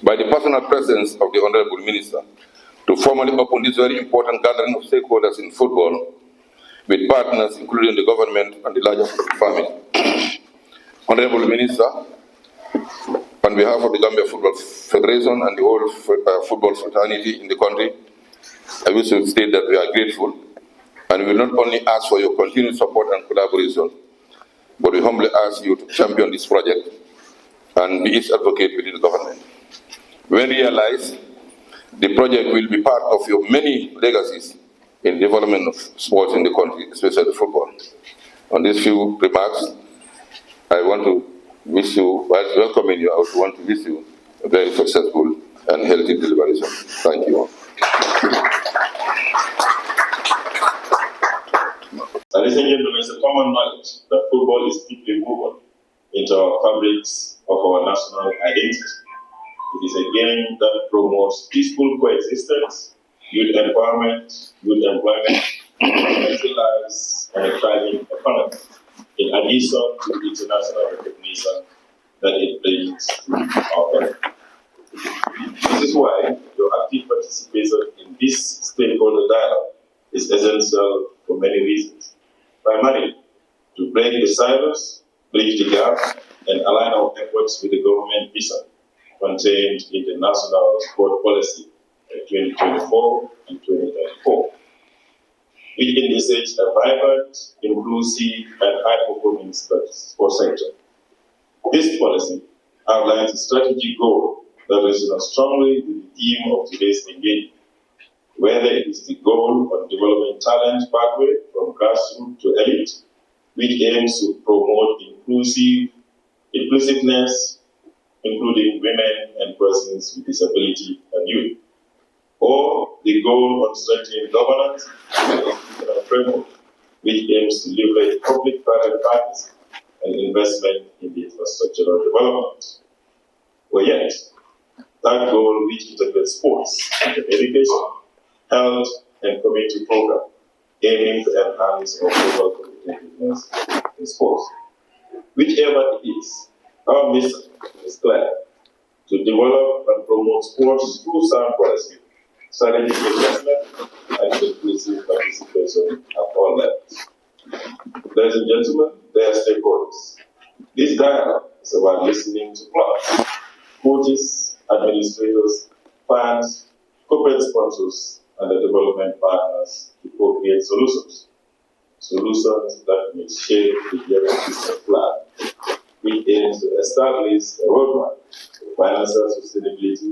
by the personal presence of the Honorable Minister to formally open this very important gathering of stakeholders in football with partners including the government and the larger family. Honorable Minister, on behalf of the Gambia Football Federation and the whole football fraternity in the country, I wish to state that we are grateful and we will not only ask for your continued support and collaboration, but we humbly ask you to champion this project and be its advocate within the government. When realized, the project will be part of your many legacies in development of sports in the country, especially football. On these few remarks, I want to wish you, whilst welcoming you, I also want to wish you a very successful and healthy deliberation. Thank you all. Ladies and gentlemen, it's a common knowledge that football is deeply woven into our fabrics of our national identity. It is a game that promotes peaceful coexistence, youth empowerment, youth employment, community lives, and a thriving economy, in addition to the international recognition that it brings to our country. This is why your active participation in this stakeholder dialogue is essential for many reasons. Primarily, to break the silos, bridge the gap, and align our efforts with the government vision contained in the National Sport Policy 2024 and 2034, which envisages a vibrant, inclusive, and high-performing sports sector. This policy outlines a strategic goal that resonates strongly with the theme of today's engagement, whether it is the goal of developing talent pathway from grassroots to elite, which aims to promote inclusiveness, including women and persons with disability and youth, or the goal of strengthening governance and institutional framework, which aims to leverage public-private partnerships and investment in the infrastructural development. Or yet, that goal which integrates sports into education, health, and community program, aiming to enhance our global competitiveness in sports. Whichever it is, our mission is clear: to develop and promote sports through sound policy, strategic investment, and inclusive participation at all levels. Ladies and gentlemen, dear stakeholders, this dialogue is about listening to clubs, coaches, administrators, fans, corporate sponsors, and the development partners to co-create solutions that may shape the business plan, which aims to establish a roadmap for financial sustainability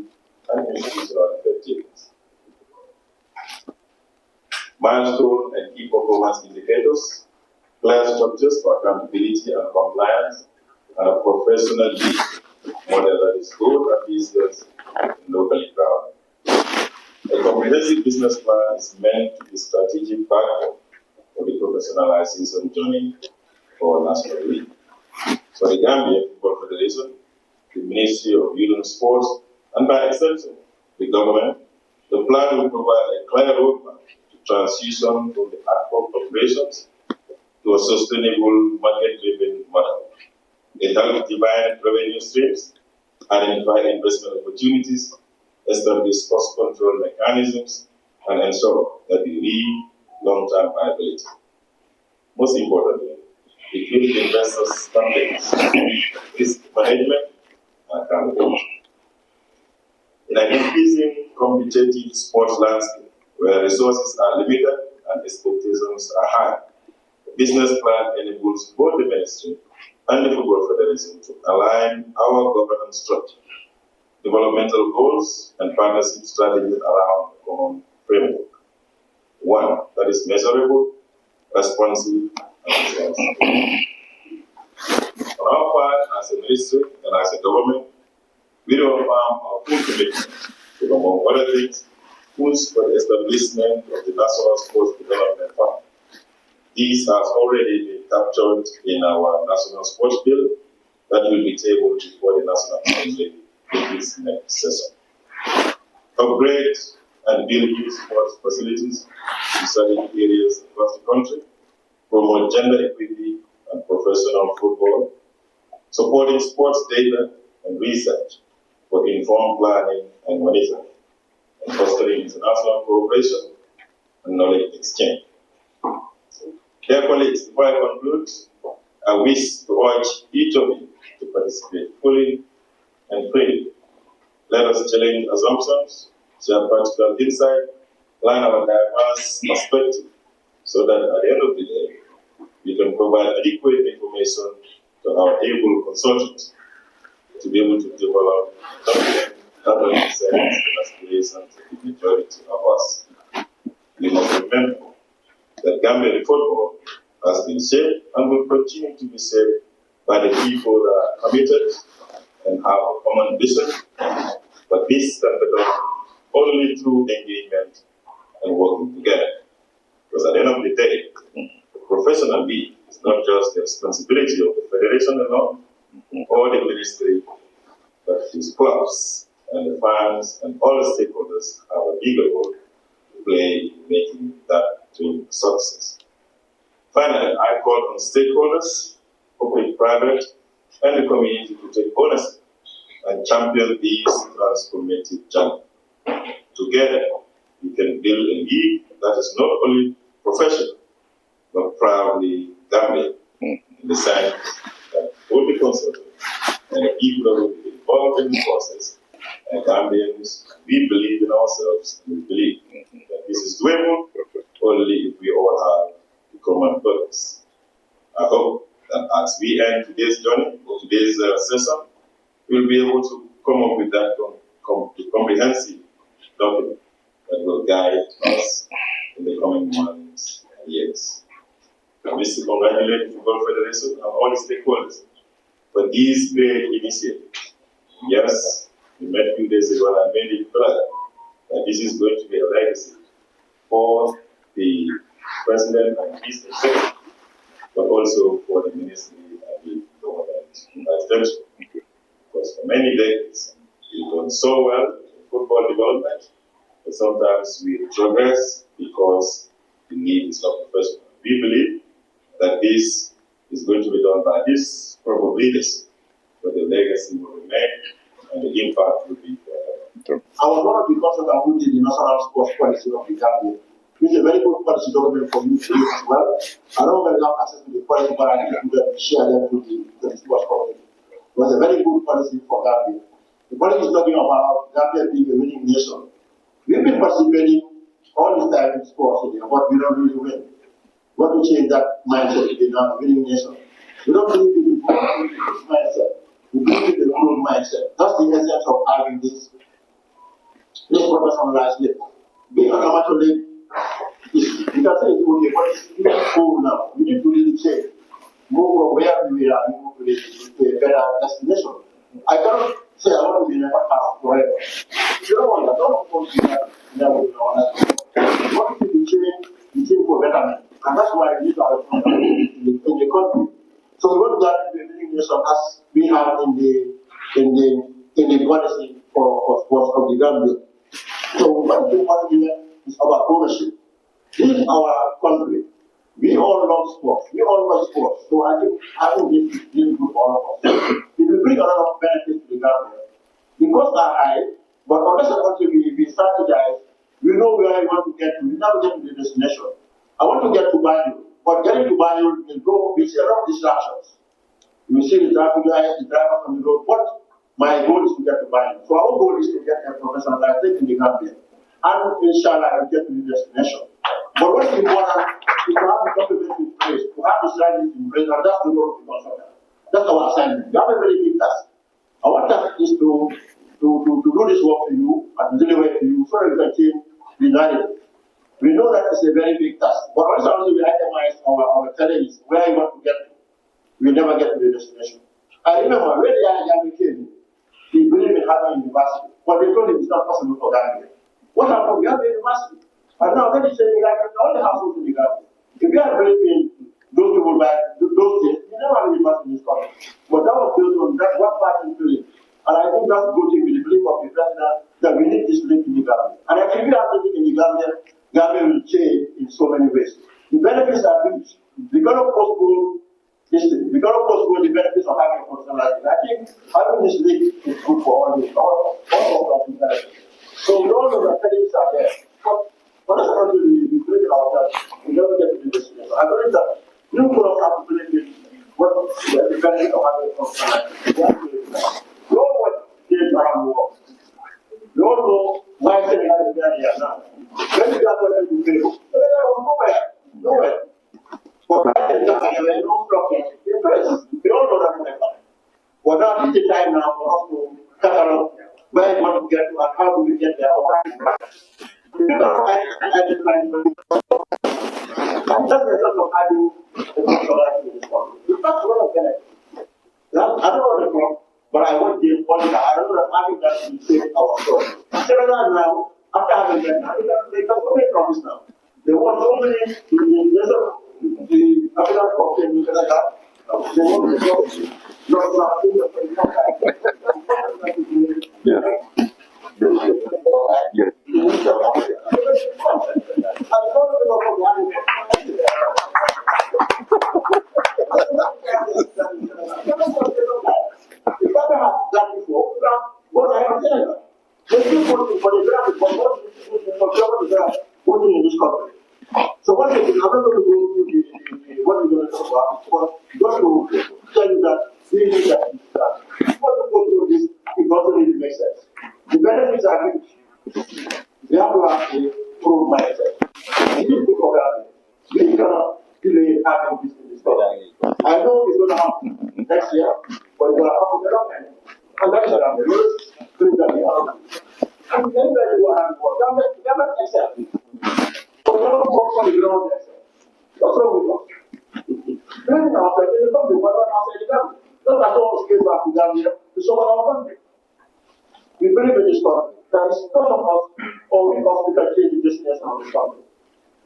and institutional effectiveness. Milestone and key performance indicators, clear structures for accountability and compliance, and a professional model that is good at business and locally grounded. A comprehensive business plan is meant to be strategic backbone for the professionalization journey for our national league. For the Gambia Football Federation, the Ministry of Youth and Sports, and by extension, the government, the plan will provide a clear roadmap to transition from the ad hoc operations to a sustainable market-driven model. It helps divide revenue streams, identify investment opportunities, establish cost control mechanisms, and ensure that we lead long-term viability. Most importantly, it gives investors confidence, risk management, and accountability. In an increasing competitive sports landscape where resources are limited and expectations are high, the business plan enables both the ministry and the Football Federation to align our governance structure, developmental goals, and partnership strategies around a common framework. One that is measurable, responsive, and responsible. On our part, as a ministry and as a government, we reaffirm our full commitment to, among other things, push for the establishment of the National Sports Development Fund. This has already been captured in our National Sports Bill that will be tabled before the National Assembly in this next session. Upgrade and build youth sports facilities in strategic areas across the country, promote gender equity and professional football, supporting sports data and research, for informed planning and monitoring, and fostering international cooperation and knowledge exchange. Dear colleagues, before I conclude, I wish to urge each of you to participate fully and freely. Let us challenge assumptions, share practical insight, plan our diverse perspective, so that at the end of the day, we can provide adequate information to our able consultants to be able to develop document that represents the aspirations of the majority of us. We must remember that Gambian football has been shaped and will continue to be shaped by the people that are committed and have a common vision, but this can be done only through engagement and working together. Because at the end of the day, the professional league is not just the responsibility of the federation alone or the ministry, but its clubs and the fans and all the stakeholders have a bigger role to play in making that to success. Finally, I call on stakeholders, public, private, and the community to take ownership and champion this transformative journey. Together, we can build a league that is not only professional, but proudly Gambian, in the sense that will be consulted and the people that will be involved in the process. And Gambians, we believe in ourselves, and we believe that this is doable only if we all have the common purpose. I hope that as we end today's journey, or today's session, we'll be able to come up with that comprehensive document that will guide us in the coming months and years. I wish to congratulate the Football Federation and all the stakeholders for these great initiatives. Yes, we met a few days ago and I made it clear that this is going to be a legacy for the President and his executive, but also for the ministry and the government in that direction. Because for many decades, we've done so well in football development, but sometimes we progress because the need is not professional. We believe that this is going to be done by this group of leaders, but the legacy will remain and the impact will be forever. I was one of the consultants who did the national sports policy of the Gambia, which is a very good policy document for me to use as well. I don't really have access to the policy, but I need to share them with the sports community. It was a very good policy for Gambia. The policy is talking about Gambia being a winning nation. We've been participating all this time in sports, but we don't really win. We want to change that mindset to be now a winning nation. We don't believe in the mindset. We believe in the growth mindset. That's the essence of having this professionalized league. Being an amateur league, you can say it's okay, but it's cool now. We need to really change. Move from where we are, move to a better destination. I cannot say I want to be in a past forever. You don't want to be that level. We want to be change for betterment. And that's why we need to have a in the country. So we want that to be a winning nation as we have in the policy for sports of the Gambia. So what we want is our ownership. This is our country. We all love sports. We all love sports. So I think this is good for all of us. It will bring a lot of benefits to the Gambia. The costs are high, but unless we strategize, we know where we want to get to. We never get to the destination. I want to get to Banjul, but getting to Banjul will go with a lot of distractions. You see the traffic lights, the drivers on the road. But my goal is to get to Banjul. So our goal is to get a professionalized league in the Gambia. And inshallah, I will get to the destination. But what's important is to have the document in place, to have the strategy in place, and that's the role of the consultant. That's our assignment. We have a very big task. Our task is to do this work for you and deliver it to you so that we can change the narrative. We know that it's a very big task, but also we itemize our challenges, where we want to get to. We never get to the destination. I remember when the young came, he believed in having a university, but they told him it's not possible for Gambia. What happened? We have a university. And now that is saying like all the households in the Gambia. If we are bringing those people back, those days, we never have a university in this country. But that was built on that one person feeling. And I think that's good thing with the belief of the president that we need this link in the Gambia. And if we have this link in the Gambia will change in so many ways. The benefits are huge. We're going to postpone history. We can of course go the benefits of having a professional license. I think having this league is good for all of us. So we all know that credits are there. But what is going to be created ourselves? We never get to do this. I believe that you could have to believe in what the benefit of having a professional license. We all want games around the world. We all know why Senegal is there here now. When we got what we do, Senegal was nowhere. But there were no structures in place. We all know that. But now is the time now for us to cut around where we want to get to and how do we get there. I'm just a sort of having the society in this country. It's not one of them. I don't know the problem, but I want the point that I don't know that having that to save our story. Senegal now, after having that, they can go from this now. They want so many the African cocktail in Senegal. They want to go. Yeah. So what is I'm not going to go through what we're going to talk about, but just to tell you that we need that. What to go through this, it doesn't really make sense. The benefits are huge. We have to actually prove mindset. We need to cover it. We cannot delay having this in this country. I know it's going to happen next year, but it's going to happen very often. And that's what I'm doing. Things that we have. And then we will have more. Government excel. But we don't work on the ground excel. What's wrong with us? Then after they come to one outside the government. That's all scale back to Gambia to someone our country. We believe in this country. That is none of us or we can change the destination of this country.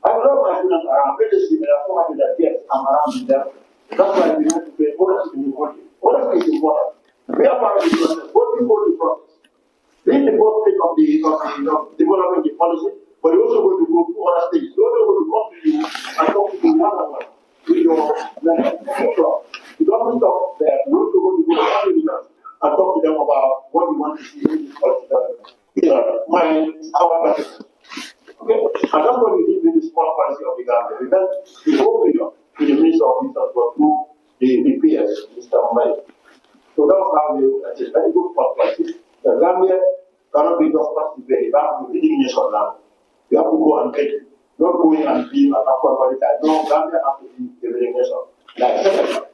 I love my students around. When they see me, I'm so happy that yes, I'm around with them. That's why we have to pay honesty in the country. Honesty is important. We are part of the process. What we call the process. This is the first stage of the development the policy, but you also going to go to other stages. You also going to come to you and talk to you one-on-one with your mentor. You don't stop there. You also going to go to other leaders and talk to them about what you want to see in this policy development. Our president. Okay? And that's what we did with the small policy of the Gambia. We went the whole million to the Minister of Business, but through the PS, Mr. Mumbai. So that's how we it's a very good policy. The Gambia cannot be just participating. We have to be leading nation now. We have to go and get it. Not going and being an actual qualified. No, Gambia has to be the leading nation. Like Senegal.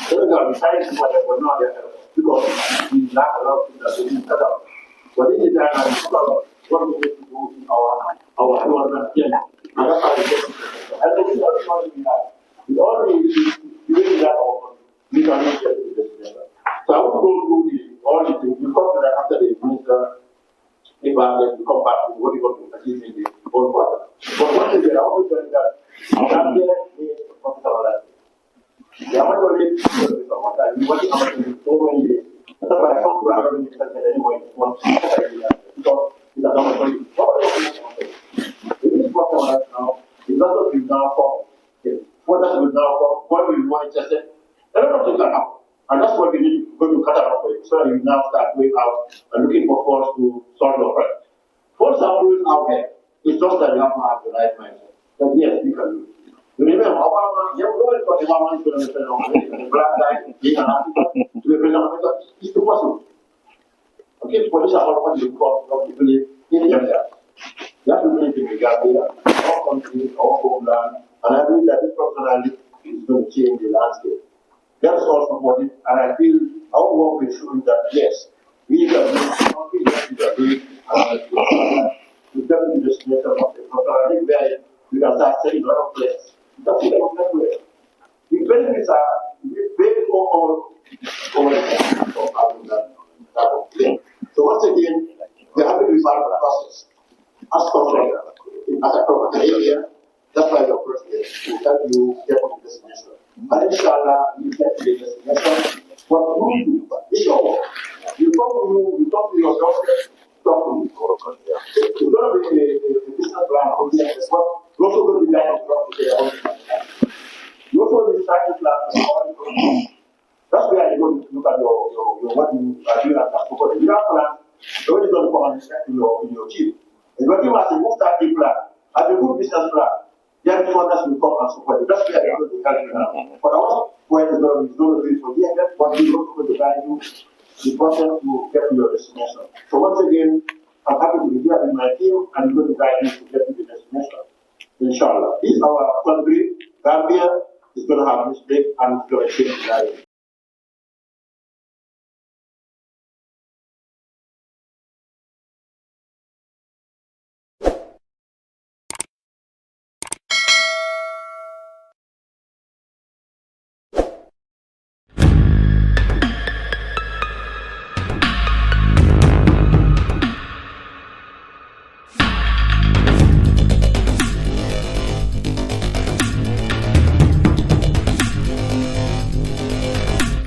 Senegal, we try to do whatever, but not their help. Because we lack a lot of things that we didn't set up. But in the time, I talk about what we need to do in our development agenda. And that's how we get it. And so with all the money we have, with all the way that we cannot get to the destination. So I will go through all the things. We come to that after the minister, if we come back to what we want to achieve in the whole process. But one thing that I want to tell you that Gambia is professionalized. The amateur league is professionalized. We want to amateur league so many days. That's why I come to our minister anyway. Because it's a amateur league. It is professionalized now. The doctors will now come. The fathers will now come. What will be more interested? A lot of things can happen. And that's what we need to go to cut out for it. So that you now start going out and looking for force to solve your problem. Force are always out there. It's just that you have to have the right mindset. That yes, we can do it. You remember, Obama, you know, Obama is going to say, the black guy, being an African, to be president of America, it's impossible. Okay, for this, I want to call people in themselves. You have to believe in the Gambia, our country, our homeland, and I believe that this professionalism is going to change the landscape. That's all supported, and I feel our work will show that yes, we can do something that we can do, and we definitely destination of the professionalism where we can start selling a lot of players. That's the everywhere. The benefits are very all over the of having that type of thing. So once again, we have to be part of the process. As a area, that's why your first year will help you get to the destination. And inshallah, you get to the destination. What you do is your work. You talk to your doctor, talk to me. You're going to be a business plan of business, but you're also going to be like a doctor. You also decide to plan in your team. And when you have a good starting plan, have a good business plan, then funders will come and support you. That's where I'm going to help you now. But our point is going to be for the end, but we're also going to guide you the process to get to your destination. So once again, I'm happy to be here with my team and we're going to guide you to get to the destination. Inshallah. This is our country. Gambia is going to have this big and it's going to change the life.